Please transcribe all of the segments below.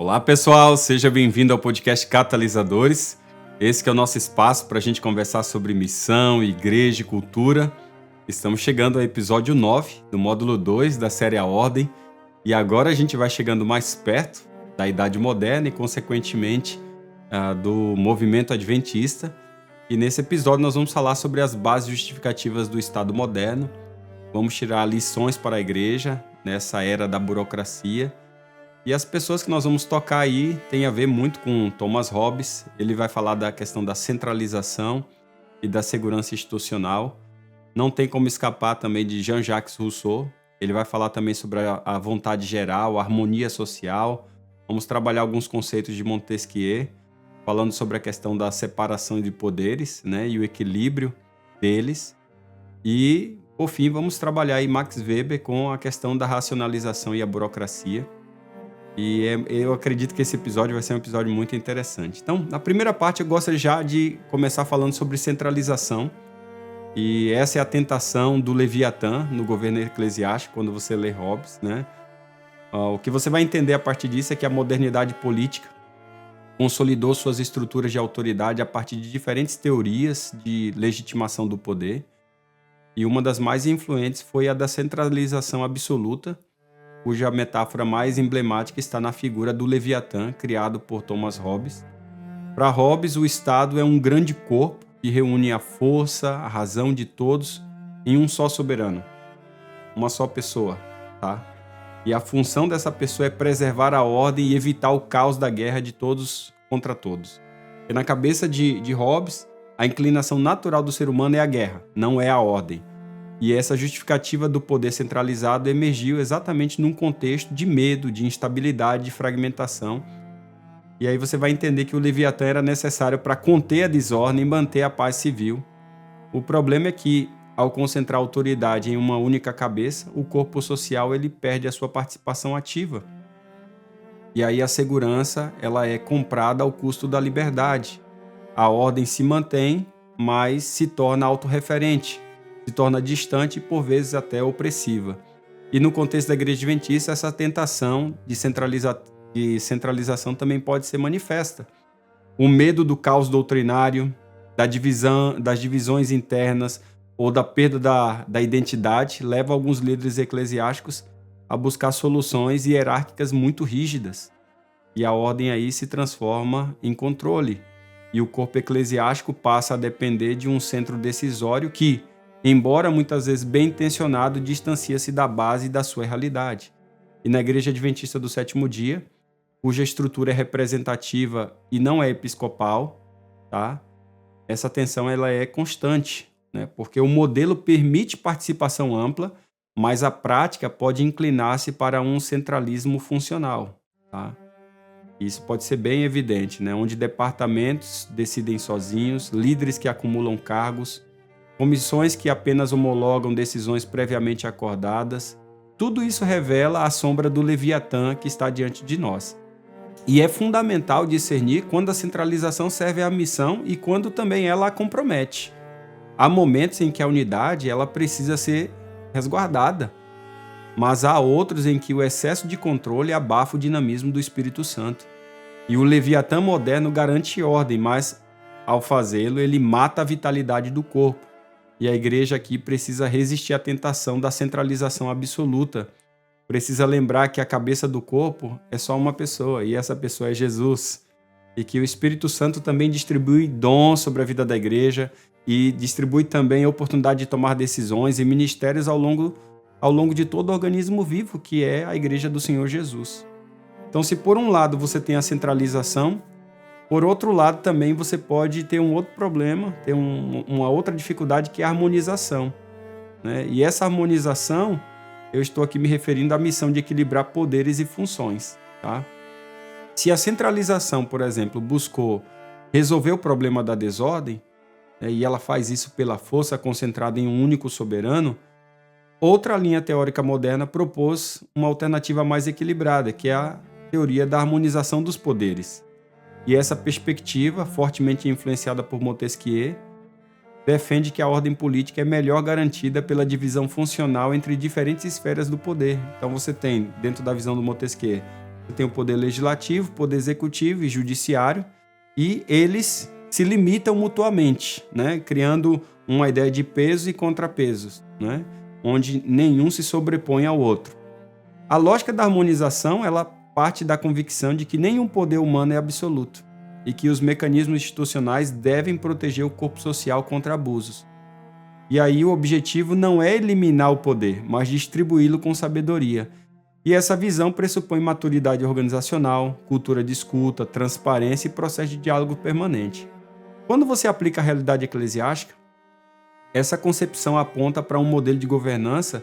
Olá pessoal, seja bem-vindo ao podcast Catalisadores. Esse que é o nosso espaço para a gente conversar sobre missão, igreja e cultura. Estamos chegando ao episódio 9 do módulo 2 da série A Ordem e agora a gente vai chegando mais perto da Idade Moderna e, consequentemente, do movimento adventista. E nesse episódio nós vamos falar sobre as bases justificativas do Estado moderno. Vamos tirar lições para a igreja nessa era da burocracia. E as pessoas que nós vamos tocar aí tem a ver muito com Thomas Hobbes. Ele vai falar da questão da centralização e da segurança institucional. Não tem como escapar também de Jean-Jacques Rousseau. Ele vai falar também sobre a vontade geral, a harmonia social. Vamos trabalhar alguns conceitos de Montesquieu, falando sobre a questão da separação de poderes, né, e o equilíbrio deles. E, por fim, vamos trabalhar aí Max Weber com a questão da racionalização e a burocracia. E eu acredito que esse episódio vai ser um episódio muito interessante. Então, na primeira parte, eu gosto já de começar falando sobre centralização. E essa é a tentação do Leviatã no governo eclesiástico, quando você lê Hobbes, né? O que você vai entender a partir disso é que a modernidade política consolidou suas estruturas de autoridade a partir de diferentes teorias de legitimação do poder. E uma das mais influentes foi a da centralização absoluta, cuja metáfora mais emblemática está na figura do Leviatã, criado por Thomas Hobbes. Para Hobbes, o Estado é um grande corpo que reúne a força, a razão de todos em um só soberano, uma só pessoa, tá? E a função dessa pessoa é preservar a ordem e evitar o caos da guerra de todos contra todos. E na cabeça de Hobbes, a inclinação natural do ser humano é a guerra, não é a ordem. E essa justificativa do poder centralizado emergiu exatamente num contexto de medo, de instabilidade, de fragmentação. E aí você vai entender que o Leviatã era necessário para conter a desordem e manter a paz civil. O problema é que, ao concentrar a autoridade em uma única cabeça, o corpo social ele perde a sua participação ativa. E aí a segurança ela é comprada ao custo da liberdade. A ordem se mantém, mas se torna autorreferente, se torna distante e, por vezes, até opressiva. E no contexto da Igreja Adventista, essa tentação de centralização também pode ser manifesta. O medo do caos doutrinário, das divisões internas ou da perda da identidade leva alguns líderes eclesiásticos a buscar soluções hierárquicas muito rígidas. E a ordem aí se transforma em controle. E o corpo eclesiástico passa a depender de um centro decisório que, embora muitas vezes bem intencionado, distancia-se da base e da sua realidade. E na Igreja Adventista do Sétimo Dia, cuja estrutura é representativa e não é episcopal, tá? Essa tensão ela é constante, né? Porque o modelo permite participação ampla, mas a prática pode inclinar-se para um centralismo funcional, tá? Isso pode ser bem evidente, né? Onde departamentos decidem sozinhos, líderes que acumulam cargos, comissões que apenas homologam decisões previamente acordadas. Tudo isso revela a sombra do Leviatã que está diante de nós. E é fundamental discernir quando a centralização serve à missão e quando também ela a compromete. Há momentos em que a unidade ela precisa ser resguardada, mas há outros em que o excesso de controle abafa o dinamismo do Espírito Santo. E o Leviatã moderno garante ordem, mas ao fazê-lo ele mata a vitalidade do corpo. E a igreja aqui precisa resistir à tentação da centralização absoluta. Precisa lembrar que a cabeça do corpo é só uma pessoa, e essa pessoa é Jesus. E que o Espírito Santo também distribui dons sobre a vida da igreja e distribui também a oportunidade de tomar decisões e ministérios ao longo de todo o organismo vivo, que é a igreja do Senhor Jesus. Então, se por um lado você tem a centralização, por outro lado, também você pode ter um outro problema, ter uma outra dificuldade, que é a harmonização, né? E essa harmonização, eu estou aqui me referindo à missão de equilibrar poderes e funções, tá? Se a centralização, por exemplo, buscou resolver o problema da desordem, né, e ela faz isso pela força concentrada em um único soberano, outra linha teórica moderna propôs uma alternativa mais equilibrada, que é a teoria da harmonização dos poderes. E essa perspectiva, fortemente influenciada por Montesquieu, defende que a ordem política é melhor garantida pela divisão funcional entre diferentes esferas do poder. Então você tem, dentro da visão do Montesquieu, Você tem o poder legislativo, poder executivo e judiciário, e eles se limitam mutuamente, né? Criando uma ideia de pesos e contrapesos, né? Onde nenhum se sobrepõe ao outro. A lógica da harmonização, ela parte da convicção de que nenhum poder humano é absoluto e que os mecanismos institucionais devem proteger o corpo social contra abusos. E aí o objetivo não é eliminar o poder, mas distribuí-lo com sabedoria. E essa visão pressupõe maturidade organizacional, cultura de escuta, transparência e processo de diálogo permanente. Quando você aplica a realidade eclesiástica, essa concepção aponta para um modelo de governança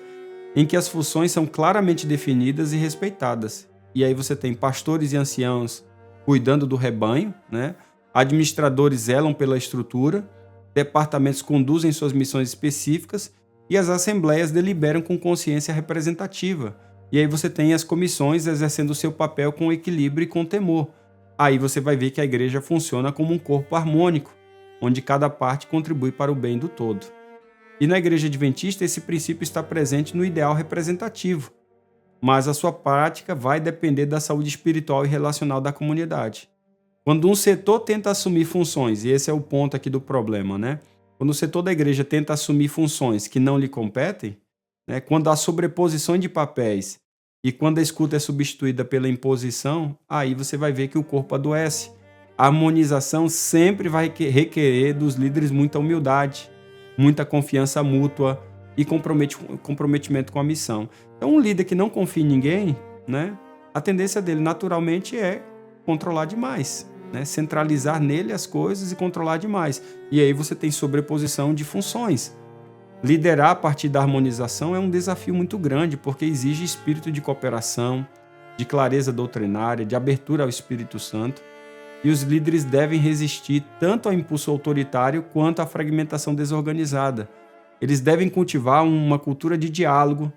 em que as funções são claramente definidas e respeitadas. E aí você tem pastores e anciãos cuidando do rebanho, né? Administradores zelam pela estrutura, departamentos conduzem suas missões específicas e as assembleias deliberam com consciência representativa. E aí você tem as comissões exercendo o seu papel com equilíbrio e com temor. Aí você vai ver que a igreja funciona como um corpo harmônico, onde cada parte contribui para o bem do todo. E na igreja adventista esse princípio está presente no ideal representativo, mas a sua prática vai depender da saúde espiritual e relacional da comunidade. Quando um setor tenta assumir funções, e esse é o ponto aqui do problema, né? Quando o setor da igreja tenta assumir funções que não lhe competem, né? Quando há sobreposição de papéis e quando a escuta é substituída pela imposição, aí você vai ver que o corpo adoece. A harmonização sempre vai requerer dos líderes muita humildade, muita confiança mútua e comprometimento com a missão. Então, um líder que não confia em ninguém, né, a tendência dele naturalmente é controlar demais, né, centralizar nele as coisas e controlar demais. E aí você tem sobreposição de funções. Liderar a partir da harmonização é um desafio muito grande, porque exige espírito de cooperação, de clareza doutrinária, de abertura ao Espírito Santo. E os líderes devem resistir tanto ao impulso autoritário quanto à fragmentação desorganizada. Eles devem cultivar uma cultura de diálogo,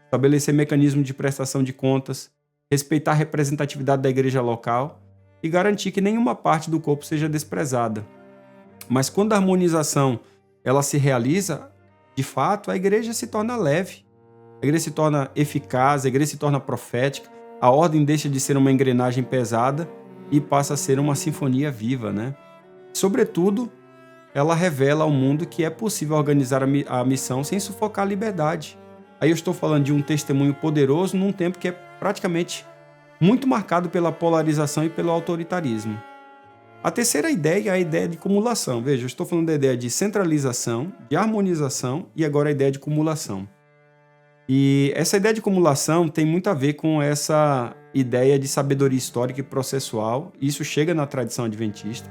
estabelecer mecanismos de prestação de contas, respeitar a representatividade da igreja local e garantir que nenhuma parte do corpo seja desprezada. Mas quando a harmonização ela se realiza, de fato, a igreja se torna leve, a igreja se torna eficaz, a igreja se torna profética, a ordem deixa de ser uma engrenagem pesada e passa a ser uma sinfonia viva, né? Sobretudo, ela revela ao mundo que é possível organizar a missão sem sufocar a liberdade. Aí eu estou falando de um testemunho poderoso num tempo que é praticamente muito marcado pela polarização e pelo autoritarismo. A terceira ideia é a ideia de cumulação. Veja, eu estou falando da ideia de centralização, de harmonização e agora a ideia de cumulação. E essa ideia de cumulação tem muito a ver com essa ideia de sabedoria histórica e processual. Isso chega na tradição adventista.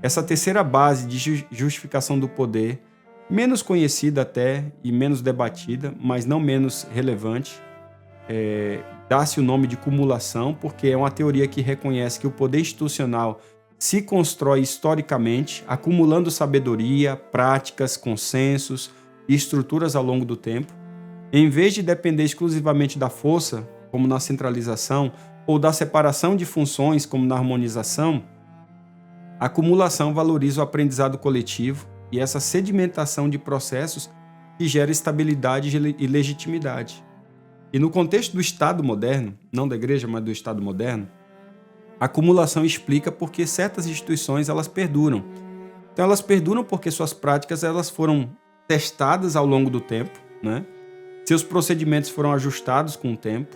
Essa terceira base de justificação do poder, menos conhecida até e menos debatida, mas não menos relevante, dá-se o nome de cumulação, porque é uma teoria que reconhece que o poder institucional se constrói historicamente, acumulando sabedoria, práticas, consensos e estruturas ao longo do tempo, em vez de depender exclusivamente da força, como na centralização, ou da separação de funções, como na harmonização. A acumulação valoriza o aprendizado coletivo e essa sedimentação de processos que gera estabilidade e legitimidade. E no contexto do Estado moderno, não da igreja, mas do Estado moderno, a acumulação explica por que certas instituições elas perduram. Então elas perduram porque suas práticas elas foram testadas ao longo do tempo, né? Seus procedimentos foram ajustados com o tempo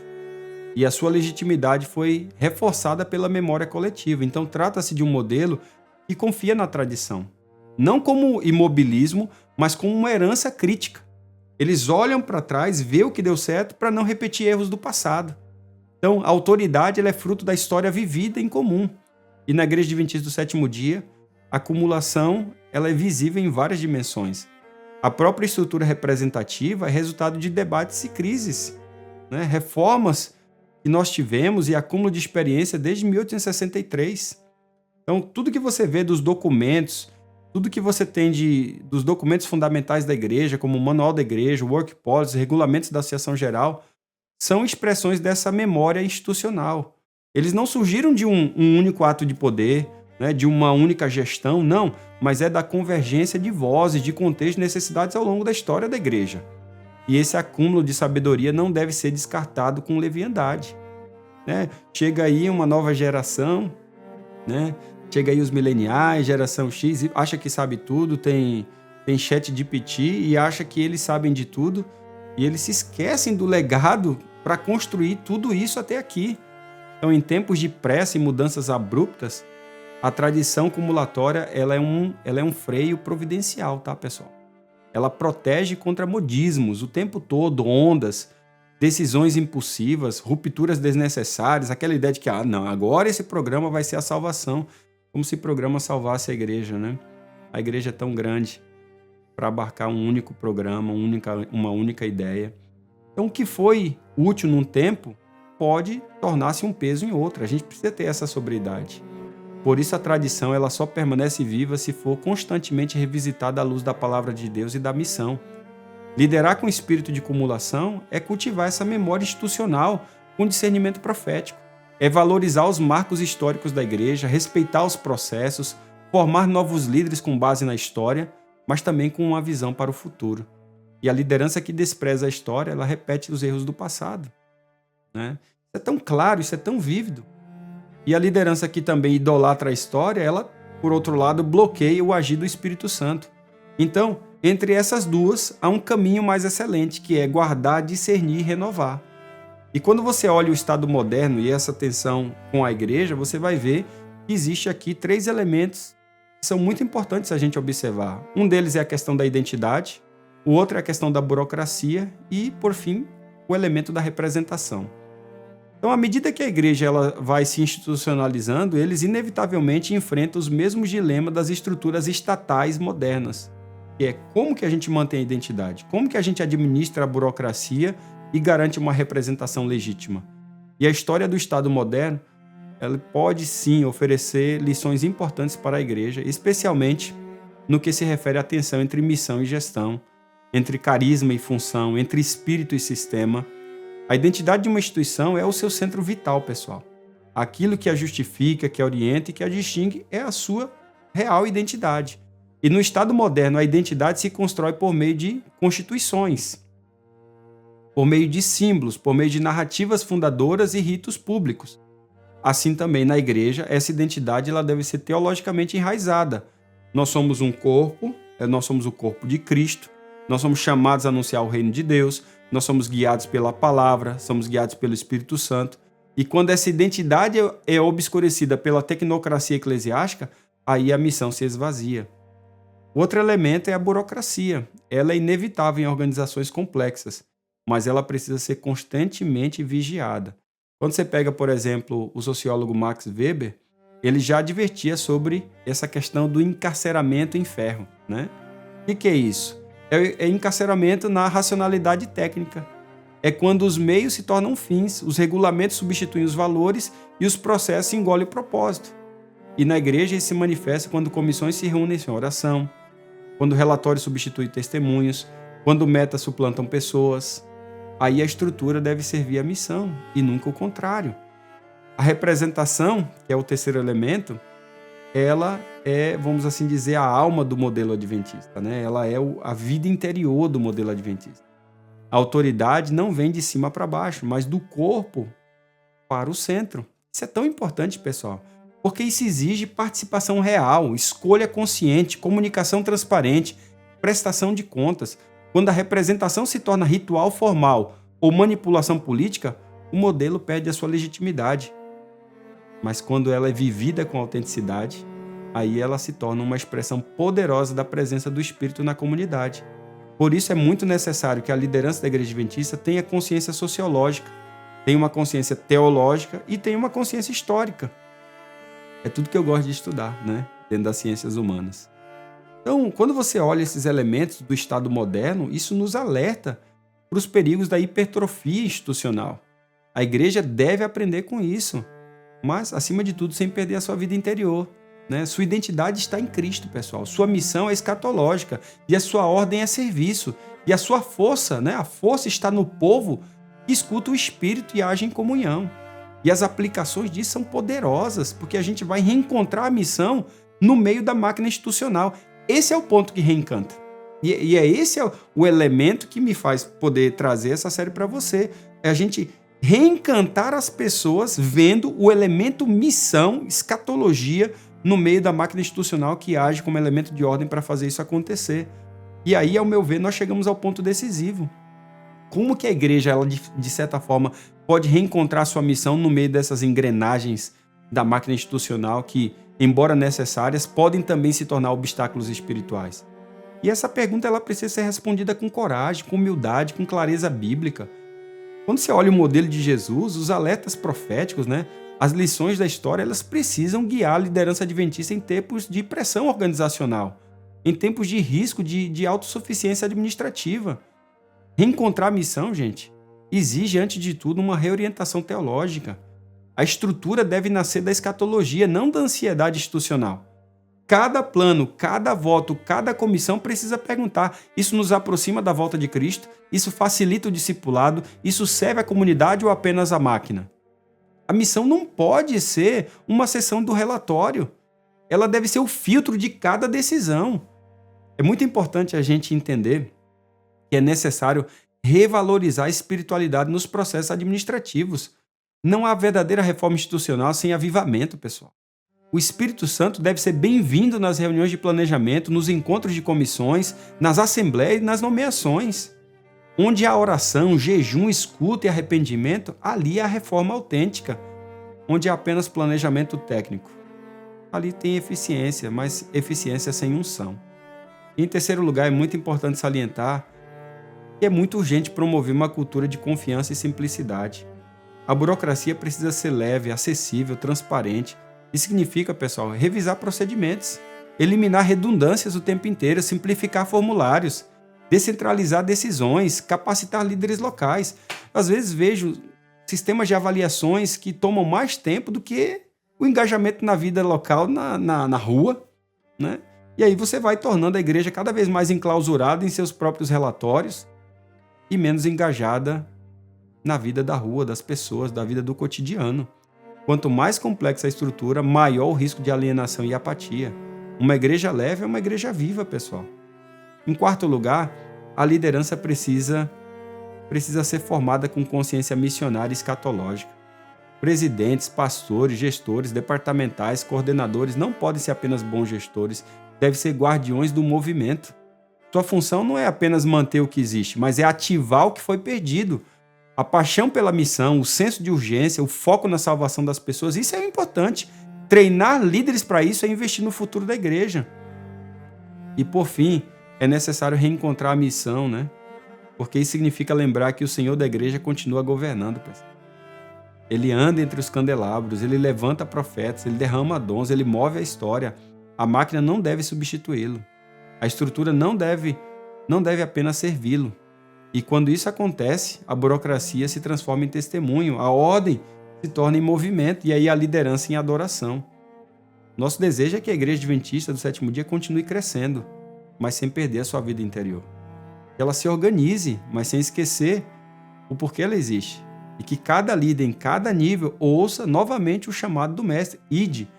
e a sua legitimidade foi reforçada pela memória coletiva. Então trata-se de um modelo que confia na tradição, não como imobilismo, mas como uma herança crítica. Eles olham para trás, vê o que deu certo para não repetir erros do passado. Então, a autoridade ela é fruto da história vivida em comum. E na Igreja Adventista do Sétimo Dia, a acumulação ela é visível em várias dimensões. A própria estrutura representativa é resultado de debates e crises, né? Reformas que nós tivemos e acúmulo de experiência desde 1863. Então, tudo que você vê dos documentos, tudo que você tem dos documentos fundamentais da igreja, como o Manual da Igreja, o Work Policy, regulamentos da Associação Geral, são expressões dessa memória institucional. Eles não surgiram de um único ato de poder, né, de uma única gestão, não, mas é da convergência de vozes, de contextos e necessidades ao longo da história da igreja. E esse acúmulo de sabedoria não deve ser descartado com leviandade. né? Chega aí uma nova geração, né? Chega aí os mileniais, geração X, acha que sabe tudo, tem ChatGPT e acha que eles sabem de tudo, e eles se esquecem do legado para construir tudo isso até aqui. Então, em tempos de pressa e mudanças abruptas, a tradição cumulatória ela é um freio providencial, tá, pessoal? Ela protege contra modismos o tempo todo, ondas, decisões impulsivas, rupturas desnecessárias, aquela ideia de que, não, agora esse programa vai ser a salvação, como se o programa salvasse a igreja, né? A igreja é tão grande para abarcar um único programa, uma única ideia. Então, o que foi útil num tempo pode tornar-se um peso em outro. A gente precisa ter essa sobriedade. Por isso, a tradição ela só permanece viva se for constantemente revisitada à luz da palavra de Deus e da missão. Liderar com espírito de cumulação é cultivar essa memória institucional com discernimento profético. É valorizar os marcos históricos da igreja, respeitar os processos, formar novos líderes com base na história, mas também com uma visão para o futuro. E a liderança que despreza a história, ela repete os erros do passado, né? Isso é tão claro, isso é tão vívido. E a liderança que também idolatra a história, ela, por outro lado, bloqueia o agir do Espírito Santo. Então, entre essas duas, há um caminho mais excelente, que é guardar, discernir e renovar. E quando você olha o Estado moderno e essa tensão com a igreja, você vai ver que existe aqui 3 elementos que são muito importantes a gente observar. Um deles é a questão da identidade, o outro é a questão da burocracia e, por fim, o elemento da representação. Então, à medida que a igreja ela vai se institucionalizando, eles inevitavelmente enfrentam os mesmos dilemas das estruturas estatais modernas, que é como que a gente mantém a identidade, como que a gente administra a burocracia e garante uma representação legítima. E a história do Estado moderno, ela pode sim oferecer lições importantes para a igreja, especialmente no que se refere à tensão entre missão e gestão, entre carisma e função, entre espírito e sistema. A identidade de uma instituição é o seu centro vital, pessoal. Aquilo que a justifica, que a orienta e que a distingue é a sua real identidade. E no Estado moderno, a identidade se constrói por meio de constituições, por meio de símbolos, por meio de narrativas fundadoras e ritos públicos. Assim também na igreja, essa identidade ela deve ser teologicamente enraizada. Nós somos um corpo, nós somos o corpo de Cristo, nós somos chamados a anunciar o reino de Deus, nós somos guiados pela palavra, somos guiados pelo Espírito Santo. E quando essa identidade é obscurecida pela tecnocracia eclesiástica, aí a missão se esvazia. Outro elemento é a burocracia. Ela é inevitável em organizações complexas, mas ela precisa ser constantemente vigiada. Quando você pega, por exemplo, o sociólogo Max Weber, ele já advertia sobre essa questão do encarceramento em ferro, né? O que é isso? É encarceramento na racionalidade técnica. É quando os meios se tornam fins, os regulamentos substituem os valores e os processos engolem o propósito. E na igreja isso se manifesta quando comissões se reúnem em oração, quando relatórios substituem testemunhos, quando metas suplantam pessoas. Aí a estrutura deve servir à missão e nunca o contrário. A representação, que é o terceiro elemento, ela é, vamos assim dizer, a alma do modelo adventista, né? Ela é a vida interior do modelo adventista. A autoridade não vem de cima para baixo, mas do corpo para o centro. Isso é tão importante, pessoal, porque isso exige participação real, escolha consciente, comunicação transparente, prestação de contas. Quando a representação se torna ritual formal ou manipulação política, o modelo perde a sua legitimidade. Mas quando ela é vivida com autenticidade, aí ela se torna uma expressão poderosa da presença do Espírito na comunidade. Por isso é muito necessário que a liderança da Igreja Adventista tenha consciência sociológica, tenha uma consciência teológica e tenha uma consciência histórica. É tudo que eu gosto de estudar, né? Dentro das ciências humanas. Então, quando você olha esses elementos do Estado moderno, isso nos alerta para os perigos da hipertrofia institucional. A igreja deve aprender com isso, mas, acima de tudo, sem perder a sua vida interior, né? Sua identidade está em Cristo, pessoal. Sua missão é escatológica e a sua ordem é serviço. E a sua força, né? A força está no povo que escuta o Espírito e age em comunhão. E as aplicações disso são poderosas, porque a gente vai reencontrar a missão no meio da máquina institucional. Esse é o ponto que reencanta. E é esse o elemento que me faz poder trazer essa série para você. É a gente reencantar as pessoas vendo o elemento missão, escatologia, no meio da máquina institucional que age como elemento de ordem para fazer isso acontecer. E aí, ao meu ver, nós chegamos ao ponto decisivo. Como que a igreja, ela, de certa forma, pode reencontrar sua missão no meio dessas engrenagens da máquina institucional que, embora necessárias, podem também se tornar obstáculos espirituais? E essa pergunta ela precisa ser respondida com coragem, com humildade, com clareza bíblica. Quando você olha o modelo de Jesus, os alertas proféticos, as lições da história, elas precisam guiar a liderança adventista em tempos de pressão organizacional, em tempos de risco de autossuficiência administrativa. Reencontrar a missão, gente, exige, antes de tudo, uma reorientação teológica. A estrutura deve nascer da escatologia, não da ansiedade institucional. Cada plano, cada voto, cada comissão precisa perguntar: isso nos aproxima da volta de Cristo? Isso facilita o discipulado? Isso serve à comunidade ou apenas à máquina? A missão não pode ser uma seção do relatório. Ela deve ser o filtro de cada decisão. É muito importante a gente entender que é necessário revalorizar a espiritualidade nos processos administrativos. Não há verdadeira reforma institucional sem avivamento, pessoal. O Espírito Santo deve ser bem-vindo nas reuniões de planejamento, nos encontros de comissões, nas assembleias e nas nomeações. Onde há oração, jejum, escuta e arrependimento, ali há reforma autêntica. Onde há apenas planejamento técnico, ali tem eficiência, mas eficiência sem unção. E, em terceiro lugar, é muito importante salientar que é muito urgente promover uma cultura de confiança e simplicidade. A burocracia precisa ser leve, acessível, transparente. Isso significa, pessoal, revisar procedimentos, eliminar redundâncias o tempo inteiro, simplificar formulários, descentralizar decisões, capacitar líderes locais. Às vezes vejo sistemas de avaliações que tomam mais tempo do que o engajamento na vida local, na rua, E aí você vai tornando a igreja cada vez mais enclausurada em seus próprios relatórios e menos engajada na vida da rua, das pessoas, da vida do cotidiano. Quanto mais complexa a estrutura, maior o risco de alienação e apatia. Uma igreja leve é uma igreja viva, pessoal. Em quarto lugar, a liderança precisa ser formada com consciência missionária e escatológica. Presidentes, pastores, gestores, departamentais, coordenadores não podem ser apenas bons gestores, devem ser guardiões do movimento. Sua função não é apenas manter o que existe, mas é ativar o que foi perdido. A paixão pela missão, o senso de urgência, o foco na salvação das pessoas, isso é importante. Treinar líderes para isso é investir no futuro da igreja. E por fim, é necessário reencontrar a missão, Porque isso significa lembrar que o Senhor da igreja continua governando, pessoal. Ele anda entre os candelabros, ele levanta profetas, ele derrama dons, ele move a história. A máquina não deve substituí-lo. A estrutura não deve apenas servi-lo. E quando isso acontece, a burocracia se transforma em testemunho, a ordem se torna em movimento e aí a liderança em adoração. Nosso desejo é que a Igreja Adventista do Sétimo Dia continue crescendo, mas sem perder a sua vida interior. Que ela se organize, mas sem esquecer o porquê ela existe. E que cada líder, em cada nível, ouça novamente o chamado do Mestre: ide,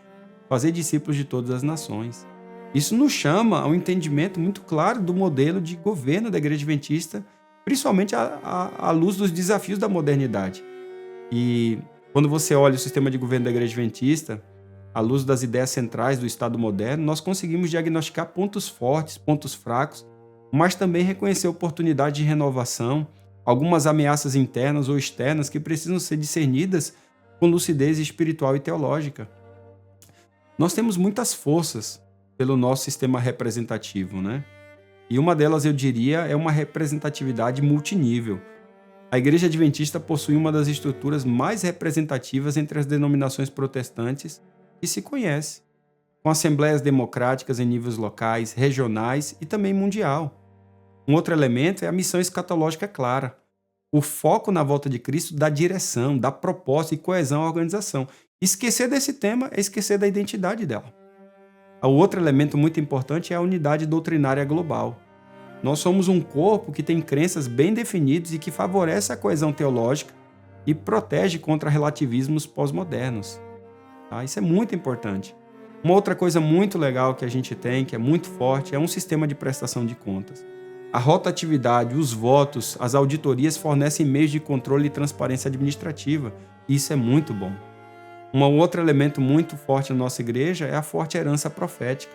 fazer discípulos de todas as nações. Isso nos chama a um entendimento muito claro do modelo de governo da Igreja Adventista, principalmente à luz dos desafios da modernidade. E quando você olha o sistema de governo da Igreja Adventista, à luz das ideias centrais do Estado moderno, nós conseguimos diagnosticar pontos fortes, pontos fracos, mas também reconhecer oportunidades de renovação, algumas ameaças internas ou externas que precisam ser discernidas com lucidez espiritual e teológica. Nós temos muitas forças pelo nosso sistema representativo, E uma delas, eu diria, é uma representatividade multinível. A Igreja Adventista possui uma das estruturas mais representativas entre as denominações protestantes que se conhece, com assembleias democráticas em níveis locais, regionais e também mundial. Um outro elemento é a missão escatológica clara. O foco na volta de Cristo dá direção, dá propósito e coesão à organização. Esquecer desse tema é esquecer da identidade dela. O outro elemento muito importante é a unidade doutrinária global. Nós somos um corpo que tem crenças bem definidas e que favorece a coesão teológica e protege contra relativismos pós-modernos. Isso é muito importante. Uma outra coisa muito legal que a gente tem, que é muito forte, é um sistema de prestação de contas. A rotatividade, os votos, as auditorias fornecem meios de controle e transparência administrativa. E isso é muito bom. Um outro elemento muito forte na nossa igreja é a forte herança profética.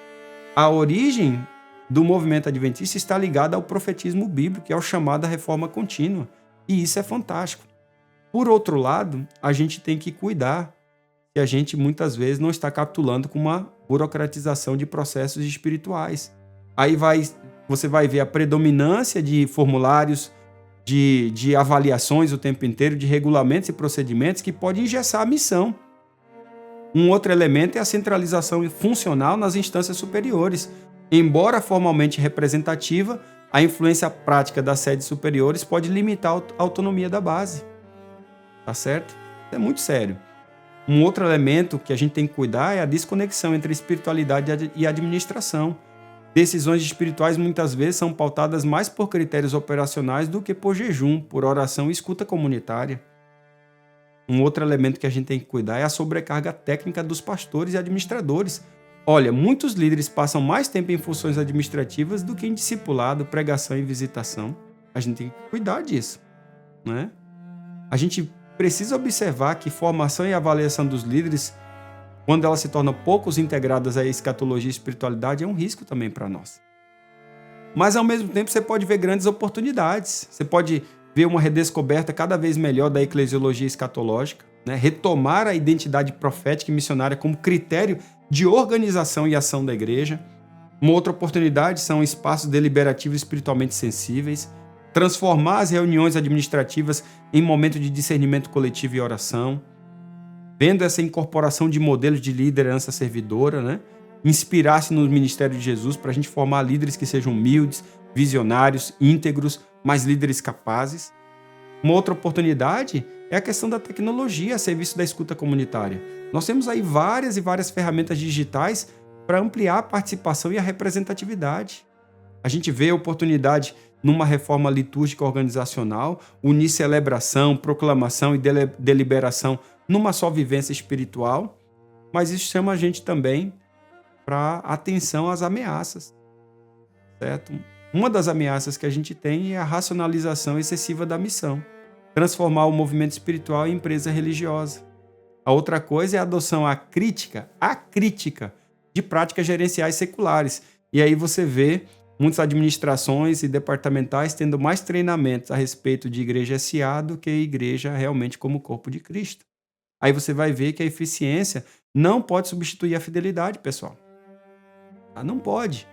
A origem do movimento adventista está ligada ao profetismo bíblico, que é o chamado à reforma contínua. E isso é fantástico. Por outro lado, a gente tem que cuidar que a gente muitas vezes não está capitulando com uma burocratização de processos espirituais. Aí você vai ver a predominância de formulários, de avaliações o tempo inteiro, de regulamentos e procedimentos que podem engessar a missão. Um outro elemento é a centralização funcional nas instâncias superiores. Embora formalmente representativa, a influência prática das sedes superiores pode limitar a autonomia da base. Tá certo? É muito sério. Um outro elemento que a gente tem que cuidar é a desconexão entre espiritualidade e administração. Decisões espirituais muitas vezes são pautadas mais por critérios operacionais do que por jejum, por oração e escuta comunitária. Um outro elemento que a gente tem que cuidar é a sobrecarga técnica dos pastores e administradores. Olha, muitos líderes passam mais tempo em funções administrativas do que em discipulado, pregação e visitação. A gente tem que cuidar disso, né? A gente precisa observar que formação e avaliação dos líderes, quando elas se tornam poucos integradas à escatologia e espiritualidade, é um risco também para nós. Mas, ao mesmo tempo, você pode ver grandes oportunidades. Você pode ver uma redescoberta cada vez melhor da eclesiologia escatológica, né? Retomar a identidade profética e missionária como critério de organização e ação da igreja. Uma outra oportunidade são espaços deliberativos espiritualmente sensíveis, transformar as reuniões administrativas em momento de discernimento coletivo e oração, vendo essa incorporação de modelos de liderança servidora, né? Inspirar-se no ministério de Jesus para a gente formar líderes que sejam humildes, visionários, íntegros, mas líderes capazes. Uma outra oportunidade é a questão da tecnologia a serviço da escuta comunitária. Nós temos aí várias e várias ferramentas digitais para ampliar a participação e a representatividade. A gente vê a oportunidade numa reforma litúrgica organizacional, unir celebração, proclamação e deliberação numa só vivência espiritual, mas isso chama a gente também para atenção às ameaças, certo? Uma das ameaças que a gente tem é a racionalização excessiva da missão, transformar o movimento espiritual em empresa religiosa. A outra coisa é a adoção à crítica de práticas gerenciais seculares. E aí você vê muitas administrações e departamentais tendo mais treinamentos a respeito de igreja SA do que igreja realmente como corpo de Cristo. Aí você vai ver que a eficiência não pode substituir a fidelidade, pessoal. Não pode.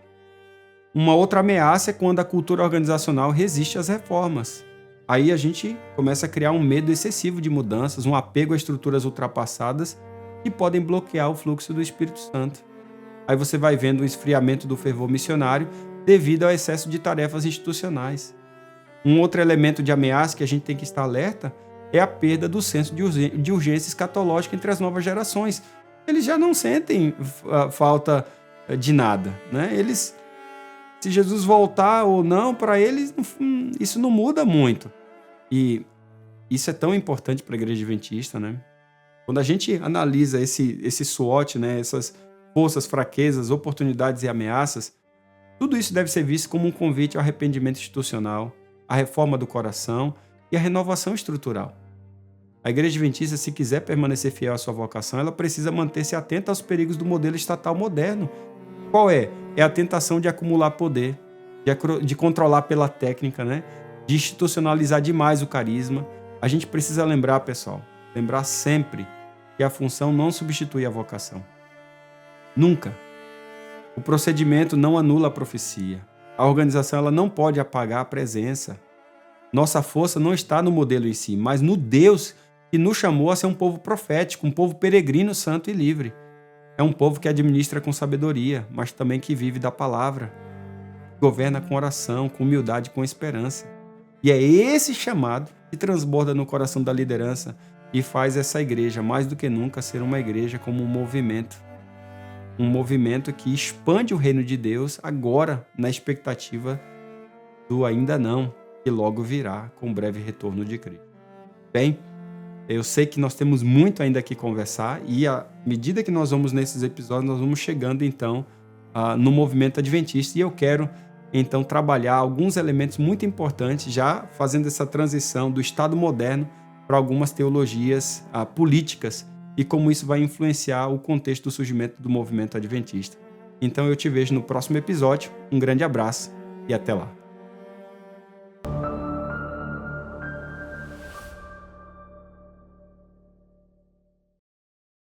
Uma outra ameaça é quando a cultura organizacional resiste às reformas. Aí a gente começa a criar um medo excessivo de mudanças, um apego a estruturas ultrapassadas que podem bloquear o fluxo do Espírito Santo. Aí você vai vendo o esfriamento do fervor missionário devido ao excesso de tarefas institucionais. Um outro elemento de ameaça que a gente tem que estar alerta é a perda do senso de urgência escatológica entre as novas gerações. Eles já não sentem falta de nada, né? Se Jesus voltar ou não, para eles isso não muda muito. E isso é tão importante para a igreja adventista, né? Quando a gente analisa esse SWOT, né? Essas forças, fraquezas, oportunidades e ameaças, tudo isso deve ser visto como um convite ao arrependimento institucional, à reforma do coração e à renovação estrutural. A igreja adventista, se quiser permanecer fiel à sua vocação, ela precisa manter-se atenta aos perigos do modelo estatal moderno. Qual é? É a tentação de acumular poder, de controlar pela técnica, né? De institucionalizar demais o carisma. A gente precisa lembrar, pessoal, lembrar sempre que a função não substitui a vocação. Nunca. O procedimento não anula a profecia. A organização ela não pode apagar a presença. Nossa força não está no modelo em si, mas no Deus que nos chamou a ser um povo profético, um povo peregrino, santo e livre. É um povo que administra com sabedoria, mas também que vive da palavra. Governa com oração, com humildade, com esperança. E é esse chamado que transborda no coração da liderança e faz essa igreja, mais do que nunca, ser uma igreja como um movimento. Um movimento que expande o reino de Deus agora na expectativa do ainda não, que logo virá com o breve retorno de Cristo. Bem, eu sei que nós temos muito ainda que conversar e à medida que nós vamos nesses episódios, nós vamos chegando então no movimento adventista e eu quero então trabalhar alguns elementos muito importantes, já fazendo essa transição do Estado moderno para algumas teologias políticas e como isso vai influenciar o contexto do surgimento do movimento adventista. Então eu te vejo no próximo episódio, um grande abraço e até lá.